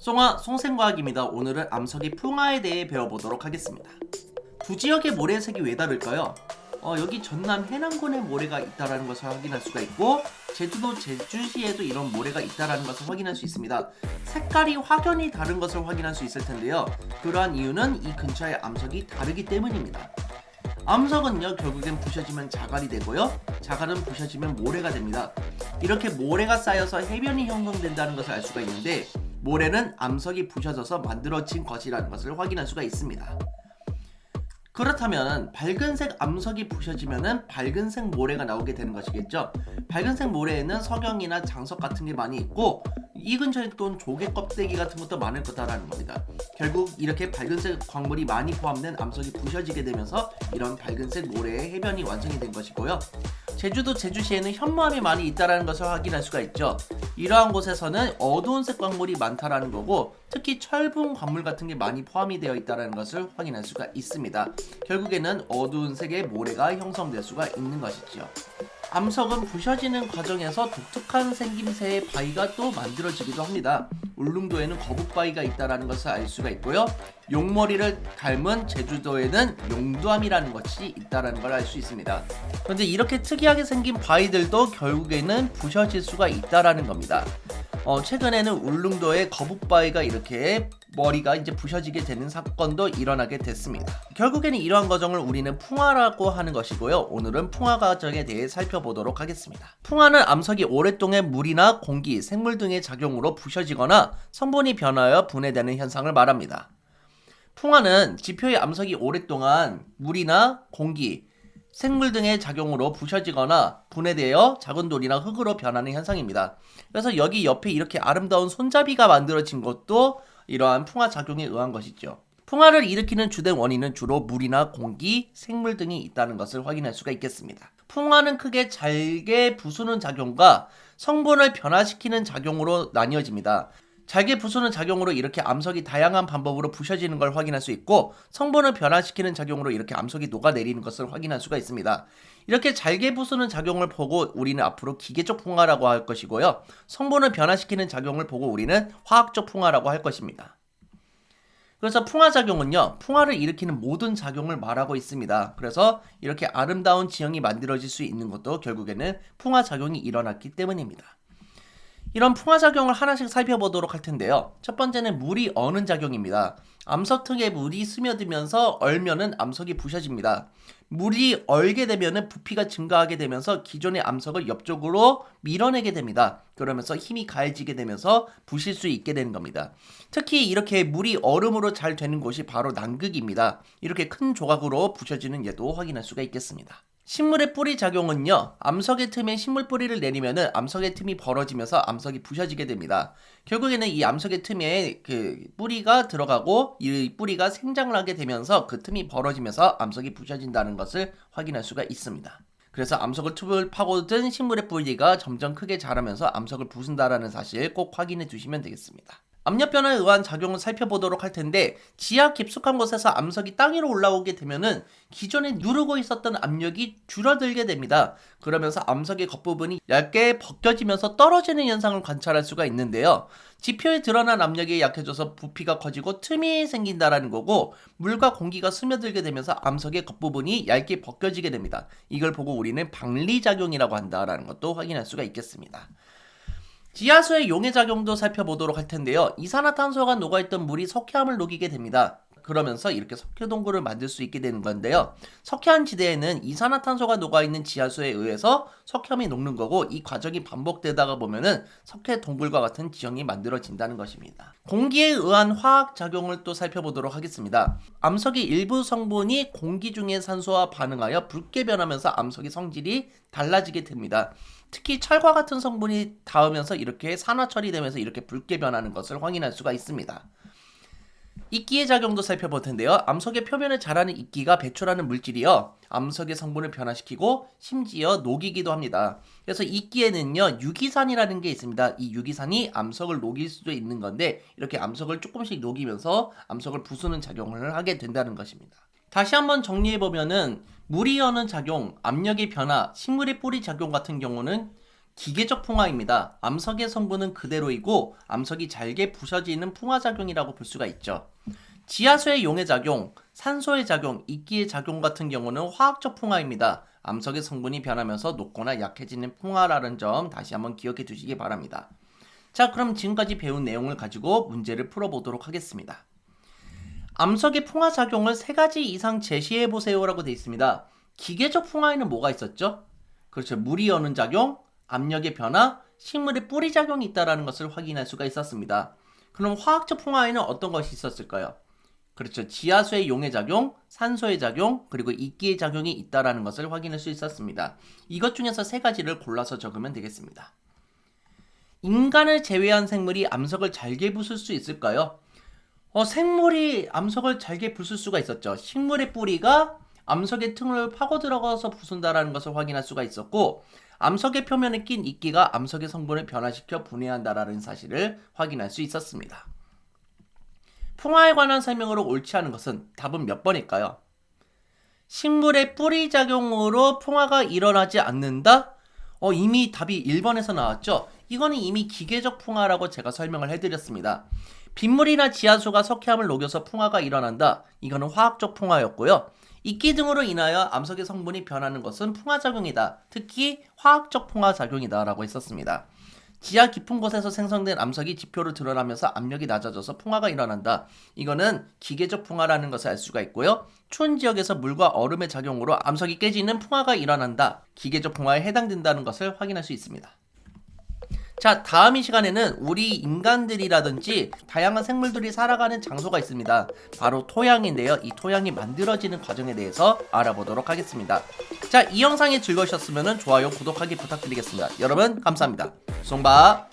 송생과학입니다. 오늘은 암석이 풍화에 대해 배워보도록 하겠습니다. 두 지역의 모래색이 왜 다를까요? 여기 전남 해남군에 모래가 있다는 것을 확인할 수가 있고, 제주도 제주시에도 이런 모래가 있다는 것을 확인할 수 있습니다. 색깔이 확연히 다른 것을 확인할 수 있을 텐데요. 그러한 이유는 이 근처의 암석이 다르기 때문입니다. 암석은요, 결국엔 부셔지면 자갈이 되고요, 자갈은 부셔지면 모래가 됩니다. 이렇게 모래가 쌓여서 해변이 형성된다는 것을 알 수가 있는데, 모래는 암석이 부셔져서 만들어진 것이라는 것을 확인할 수가 있습니다. 그렇다면 밝은색 암석이 부셔지면은 밝은색 모래가 나오게 되는 것이겠죠. 밝은색 모래에는 석영이나 장석 같은 게 많이 있고, 이 근처에 또 조개 껍데기 같은 것도 많을 거다라는 겁니다. 결국 이렇게 밝은색 광물이 많이 포함된 암석이 부셔지게 되면서 이런 밝은색 모래의 해변이 완성이 된 것이고요. 제주도 제주시에는 현무암이 많이 있다는 것을 확인할 수가 있죠. 이러한 곳에서는 어두운색 광물이 많다라는 거고, 특히 철분 광물 같은 게 많이 포함이 되어 있다는 것을 확인할 수가 있습니다. 결국에는 어두운 색의 모래가 형성될 수가 있는 것이죠. 암석은 부셔지는 과정에서 독특한 생김새의 바위가 또 만들어지기도 합니다. 울릉도에는 거북바위가 있다는 것을 알 수가 있고요. 용머리를 닮은 제주도에는 용두암이라는 것이 있다는 걸 알 수 있습니다. 그런데 이렇게 특이하게 생긴 바위들도 결국에는 부셔질 수가 있다는 겁니다. 최근에는 울릉도에 거북바위가 이렇게 머리가 이제 부셔지게 되는 사건도 일어나게 됐습니다. 결국에는 이러한 과정을 우리는 풍화라고 하는 것이고요. 오늘은 풍화 과정에 대해 살펴보도록 하겠습니다. 풍화는 암석이 오랫동안 물이나 공기, 생물 등의 작용으로 부셔지거나 성분이 변하여 분해되는 현상을 말합니다. 풍화는 지표의 암석이 오랫동안 물이나 공기, 생물 등의 작용으로 부셔지거나 분해되어 작은 돌이나 흙으로 변하는 현상입니다. 그래서 여기 옆에 이렇게 아름다운 손잡이가 만들어진 것도 이러한 풍화 작용에 의한 것이죠. 풍화를 일으키는 주된 원인은 주로 물이나 공기, 생물 등이 있다는 것을 확인할 수가 있겠습니다. 풍화는 크게 잘게 부수는 작용과 성분을 변화시키는 작용으로 나뉘어집니다. 잘게 부수는 작용으로 이렇게 암석이 다양한 방법으로 부셔지는 걸 확인할 수 있고, 성분을 변화시키는 작용으로 이렇게 암석이 녹아내리는 것을 확인할 수가 있습니다. 이렇게 잘게 부수는 작용을 보고 우리는 앞으로 기계적 풍화라고 할 것이고요, 성분을 변화시키는 작용을 보고 우리는 화학적 풍화라고 할 것입니다. 그래서 풍화작용은요, 풍화를 일으키는 모든 작용을 말하고 있습니다. 그래서 이렇게 아름다운 지형이 만들어질 수 있는 것도 결국에는 풍화작용이 일어났기 때문입니다. 이런 풍화작용을 하나씩 살펴보도록 할 텐데요. 첫 번째는 물이 어는 작용입니다. 암석등에 물이 스며들면서 얼면은 암석이 부셔집니다. 물이 얼게 되면은 부피가 증가하게 되면서 기존의 암석을 옆쪽으로 밀어내게 됩니다. 그러면서 힘이 가해지게 되면서 부실 수 있게 되는 겁니다. 특히 이렇게 물이 얼음으로 잘 되는 곳이 바로 남극입니다. 이렇게 큰 조각으로 부셔지는 예도 확인할 수가 있겠습니다. 식물의 뿌리 작용은요, 암석의 틈에 식물 뿌리를 내리면은 암석의 틈이 벌어지면서 암석이 부셔지게 됩니다. 결국에는 이 암석의 틈에 그 뿌리가 들어가고 이 뿌리가 생장을 하게 되면서 그 틈이 벌어지면서 암석이 부셔진다는 것을 확인할 수가 있습니다. 그래서 암석을 틈을 파고든 식물의 뿌리가 점점 크게 자라면서 암석을 부순다라는 사실 꼭 확인해 두시면 되겠습니다. 압력 변화에 의한 작용을 살펴보도록 할 텐데, 지하 깊숙한 곳에서 암석이 땅 위로 올라오게 되면은 기존에 누르고 있었던 압력이 줄어들게 됩니다. 그러면서 암석의 겉부분이 얇게 벗겨지면서 떨어지는 현상을 관찰할 수가 있는데요. 지표에 드러난 압력이 약해져서 부피가 커지고 틈이 생긴다라는 거고, 물과 공기가 스며들게 되면서 암석의 겉부분이 얇게 벗겨지게 됩니다. 이걸 보고 우리는 방리작용이라고 한다라는 것도 확인할 수가 있겠습니다. 지하수의 용해작용도 살펴보도록 할 텐데요. 이산화탄소가 녹아있던 물이 석회암을 녹이게 됩니다. 그러면서 이렇게 석회동굴을 만들 수 있게 되는 건데요. 석회암 지대에는 이산화탄소가 녹아있는 지하수에 의해서 석회암이 녹는 거고, 이 과정이 반복되다가 보면은 석회동굴과 같은 지형이 만들어진다는 것입니다. 공기에 의한 화학작용을 또 살펴보도록 하겠습니다. 암석의 일부 성분이 공기 중의 산소와 반응하여 붉게 변하면서 암석의 성질이 달라지게 됩니다. 특히 철과 같은 성분이 닿으면서 이렇게 산화 처리되면서 이렇게 붉게 변하는 것을 확인할 수가 있습니다. 이끼의 작용도 살펴볼 텐데요. 암석의 표면에 자라는 이끼가 배출하는 물질이요, 암석의 성분을 변화시키고 심지어 녹이기도 합니다. 그래서 이끼에는요, 유기산이라는 게 있습니다. 이 유기산이 암석을 녹일 수도 있는 건데, 이렇게 암석을 조금씩 녹이면서 암석을 부수는 작용을 하게 된다는 것입니다. 다시 한번 정리해보면은, 물이 여는 작용, 압력의 변화, 식물의 뿌리 작용 같은 경우는 기계적 풍화입니다. 암석의 성분은 그대로이고 암석이 잘게 부서지는 풍화작용이라고 볼 수가 있죠. 지하수의 용해 작용, 산소의 작용, 이끼의 작용 같은 경우는 화학적 풍화입니다. 암석의 성분이 변하면서 녹거나 약해지는 풍화라는 점 다시 한번 기억해 두시기 바랍니다. 자, 그럼 지금까지 배운 내용을 가지고 문제를 풀어보도록 하겠습니다. 암석의 풍화작용을 3가지 이상 제시해보세요 라고 되어 있습니다. 기계적 풍화에는 뭐가 있었죠? 그렇죠. 물이 여는 작용, 압력의 변화, 식물의 뿌리 작용이 있다는 것을 확인할 수가 있었습니다. 그럼 화학적 풍화에는 어떤 것이 있었을까요? 그렇죠. 지하수의 용해 작용, 산소의 작용, 그리고 이끼의 작용이 있다는 것을 확인할 수 있었습니다. 이것 중에서 3가지를 골라서 적으면 되겠습니다. 인간을 제외한 생물이 암석을 잘게 부술 수 있을까요? 생물이 암석을 잘게 부술 수가 있었죠. 식물의 뿌리가 암석의 틈을 파고 들어가서 부순다는 것을 확인할 수가 있었고, 암석의 표면에 낀 이끼가 암석의 성분을 변화시켜 분해한다는 사실을 확인할 수 있었습니다. 풍화에 관한 설명으로 옳지 않은 것은 답은 몇 번일까요? 식물의 뿌리 작용으로 풍화가 일어나지 않는다? 이미 답이 1번에서 나왔죠? 이거는 이미 기계적 풍화라고 제가 설명을 해드렸습니다. 빗물이나 지하수가 석회암을 녹여서 풍화가 일어난다. 이거는 화학적 풍화였고요. 이끼 등으로 인하여 암석의 성분이 변하는 것은 풍화작용이다. 특히 화학적 풍화작용이다 라고 했었습니다. 지하 깊은 곳에서 생성된 암석이 지표로 드러나면서 압력이 낮아져서 풍화가 일어난다. 이거는 기계적 풍화라는 것을 알 수가 있고요. 추운 지역에서 물과 얼음의 작용으로 암석이 깨지는 풍화가 일어난다. 기계적 풍화에 해당된다는 것을 확인할 수 있습니다. 자, 다음 이 시간에는 우리 인간들이라든지 다양한 생물들이 살아가는 장소가 있습니다. 바로 토양인데요. 이 토양이 만들어지는 과정에 대해서 알아보도록 하겠습니다. 자, 이 영상이 즐거우셨으면 좋아요, 구독하기 부탁드리겠습니다. 여러분 감사합니다. 송바.